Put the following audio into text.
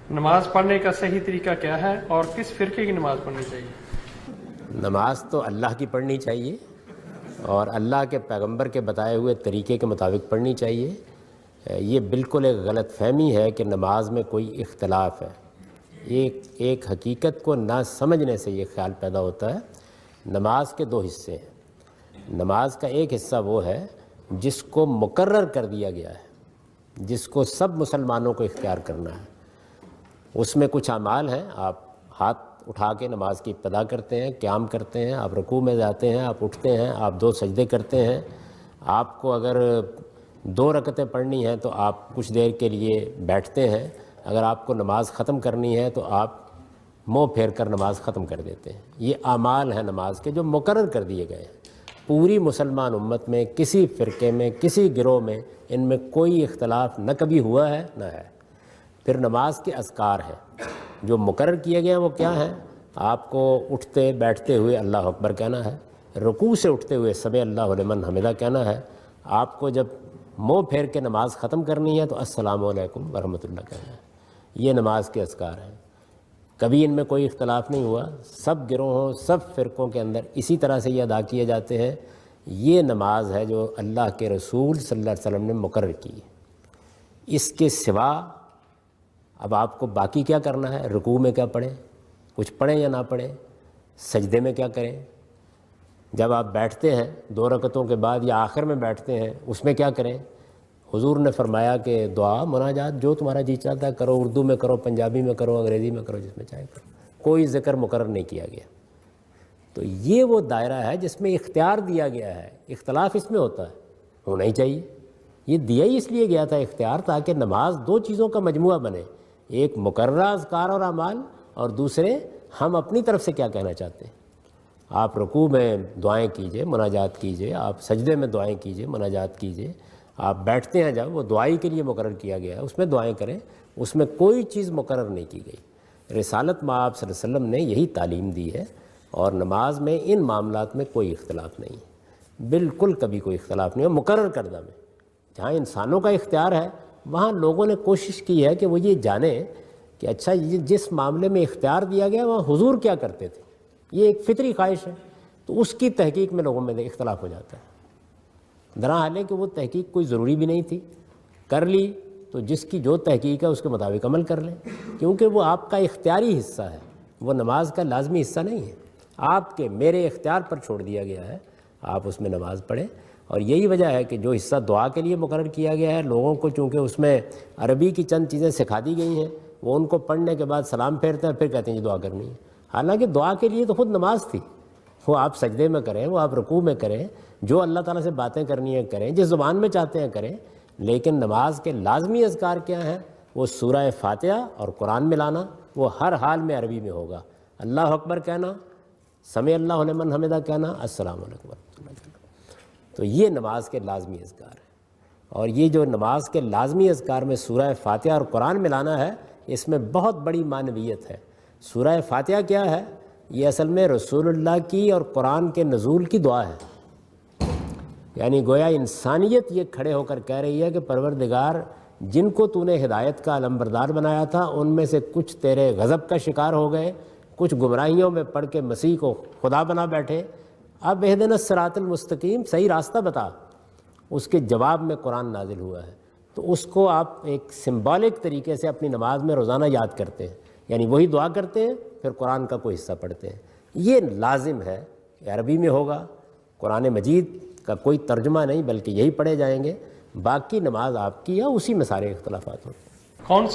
نماز پڑھنے کا صحیح طریقہ کیا ہے اور کس فرقے کی نماز پڑھنی چاہیے؟ نماز تو اللہ کی پڑھنی چاہیے اور اللہ کے پیغمبر کے بتائے ہوئے طریقے کے مطابق پڑھنی چاہیے۔ یہ بالکل ایک غلط فہمی ہے کہ نماز میں کوئی اختلاف ہے۔ ایک حقیقت کو نہ سمجھنے سے یہ خیال پیدا ہوتا ہے۔ نماز کے دو حصے ہیں۔ نماز کا ایک حصہ وہ ہے جس کو مقرر کر دیا گیا ہے، جس کو سب مسلمانوں کو اختیار کرنا ہے۔ اس میں کچھ اعمال ہیں، آپ ہاتھ اٹھا کے نماز کی ابتدا کرتے ہیں، قیام کرتے ہیں، آپ رکوع میں جاتے ہیں، آپ اٹھتے ہیں، آپ 2 سجدے کرتے ہیں۔ آپ کو اگر 2 رکعتیں پڑھنی ہیں تو آپ کچھ دیر کے لیے بیٹھتے ہیں۔ اگر آپ کو نماز ختم کرنی ہے تو آپ منہ پھیر کر نماز ختم کر دیتے ہیں۔ یہ اعمال ہیں نماز کے جو مقرر کر دیے گئے ہیں۔ پوری مسلمان امت میں کسی فرقے میں کسی گروہ میں ان میں کوئی اختلاف نہ کبھی ہوا ہے نہ ہے۔ پھر نماز کے اذکار ہیں جو مقرر کیے گئے ہیں۔ وہ کیا ہیں؟ آپ کو اٹھتے بیٹھتے ہوئے اللہ اکبر کہنا ہے، رکوع سے اٹھتے ہوئے سمع اللہ لمن حمدہ کہنا ہے، آپ کو جب منہ پھیر کے نماز ختم کرنی ہے تو السلام علیکم ورحمۃ اللہ کہنا ہے۔ یہ نماز کے اذکار ہیں۔ کبھی ان میں کوئی اختلاف نہیں ہوا۔ سب گروہوں سب فرقوں کے اندر اسی طرح سے یہ ادا کیے جاتے ہیں۔ یہ نماز ہے جو اللہ کے رسول صلی اللہ علیہ وسلم نے مقرر کی۔ اس کے سوا اب آپ کو باقی کیا کرنا ہے؟ رکوع میں کیا پڑھیں، کچھ پڑھیں یا نہ پڑھیں، سجدے میں کیا کریں، جب آپ بیٹھتے ہیں 2 رکعتوں کے بعد یا آخر میں بیٹھتے ہیں اس میں کیا کریں۔ حضور نے فرمایا کہ دعا مناجات جو تمہارا جی چاہتا ہے کرو، اردو میں کرو، پنجابی میں کرو، انگریزی میں کرو، جس میں چاہے کرو، کوئی ذکر مقرر نہیں کیا گیا۔ تو یہ وہ دائرہ ہے جس میں اختیار دیا گیا ہے۔ اختلاف اس میں ہوتا ہے، ہونا ہی چاہیے۔ یہ دیا ہی اس لیے گیا تھا اختیار تاکہ نماز 2 چیزوں کا مجموعہ بنے، ایک مقررہ اذکار اور اعمال اور دوسرے ہم اپنی طرف سے کیا کہنا چاہتے ہیں۔ آپ رکوع میں دعائیں کیجئے، مناجات کیجئے، آپ سجدے میں دعائیں کیجئے، مناجات کیجئے، آپ بیٹھتے ہیں جب وہ دعائی کے لیے مقرر کیا گیا ہے اس میں دعائیں کریں، اس میں کوئی چیز مقرر نہیں کی گئی۔ رسالت مآب صلی اللہ علیہ وسلم نے یہی تعلیم دی ہے اور نماز میں ان معاملات میں کوئی اختلاف نہیں ہے، بالکل کبھی کوئی اختلاف نہیں ہے مقرر کردہ میں۔ جہاں انسانوں کا اختیار ہے وہاں لوگوں نے کوشش کی ہے کہ وہ یہ جانیں کہ اچھا یہ جس معاملے میں اختیار دیا گیا وہاں حضور کیا کرتے تھے۔ یہ ایک فطری خواہش ہے، تو اس کی تحقیق میں لوگوں میں اختلاف ہو جاتا ہے۔ درحال ہے کہ وہ تحقیق کوئی ضروری بھی نہیں تھی، کر لی تو جس کی جو تحقیق ہے اس کے مطابق عمل کر لیں، کیونکہ وہ آپ کا اختیاری حصہ ہے، وہ نماز کا لازمی حصہ نہیں ہے۔ آپ کے میرے اختیار پر چھوڑ دیا گیا ہے، آپ اس میں نماز پڑھیں۔ اور یہی وجہ ہے کہ جو حصہ دعا کے لیے مقرر کیا گیا ہے، لوگوں کو چونکہ اس میں عربی کی چند چیزیں سکھا دی گئی ہیں، وہ ان کو پڑھنے کے بعد سلام پھیرتے ہیں، پھر کہتے ہیں یہ دعا کرنی ہے۔ حالانکہ دعا کے لیے تو خود نماز تھی، وہ آپ سجدے میں کریں، وہ آپ رکوع میں کریں، جو اللہ تعالیٰ سے باتیں کرنی ہیں کریں، جس زبان میں چاہتے ہیں کریں۔ لیکن نماز کے لازمی اذکار کیا ہیں؟ وہ سورہ فاتحہ اور قرآن ملانا، وہ ہر حال میں عربی میں ہوگا۔ اللہ اکبر کہنا، سمع اللہ لمن حمدہ کہنا، السلام علیکم ورحمۃ اللہ کہنا۔ تو یہ نماز کے لازمی اذکار ہے۔ اور یہ جو نماز کے لازمی اذکار میں سورہ فاتحہ اور قرآن ملانا ہے، اس میں بہت بڑی معنویت ہے۔ سورہ فاتحہ کیا ہے؟ یہ اصل میں رسول اللہ کی اور قرآن کے نزول کی دعا ہے۔ یعنی گویا انسانیت یہ کھڑے ہو کر کہہ رہی ہے کہ پروردگار جن کو تو نے ہدایت کا علمبردار بنایا تھا ان میں سے کچھ تیرے غضب کا شکار ہو گئے، کچھ گمراہیوں میں پڑھ کے مسیح کو خدا بنا بیٹھے، اب اہدنا الصراط المستقیم، صحیح راستہ بتا۔ اس کے جواب میں قرآن نازل ہوا ہے، تو اس کو آپ ایک سمبولک طریقے سے اپنی نماز میں روزانہ یاد کرتے ہیں، یعنی وہی دعا کرتے ہیں پھر قرآن کا کوئی حصہ پڑھتے ہیں۔ یہ لازم ہے کہ عربی میں ہوگا، قرآن مجید کا کوئی ترجمہ نہیں بلکہ یہی پڑھے جائیں گے۔ باقی نماز آپ کی یا اسی میں سارے اختلافات ہوتے ہیں۔ کون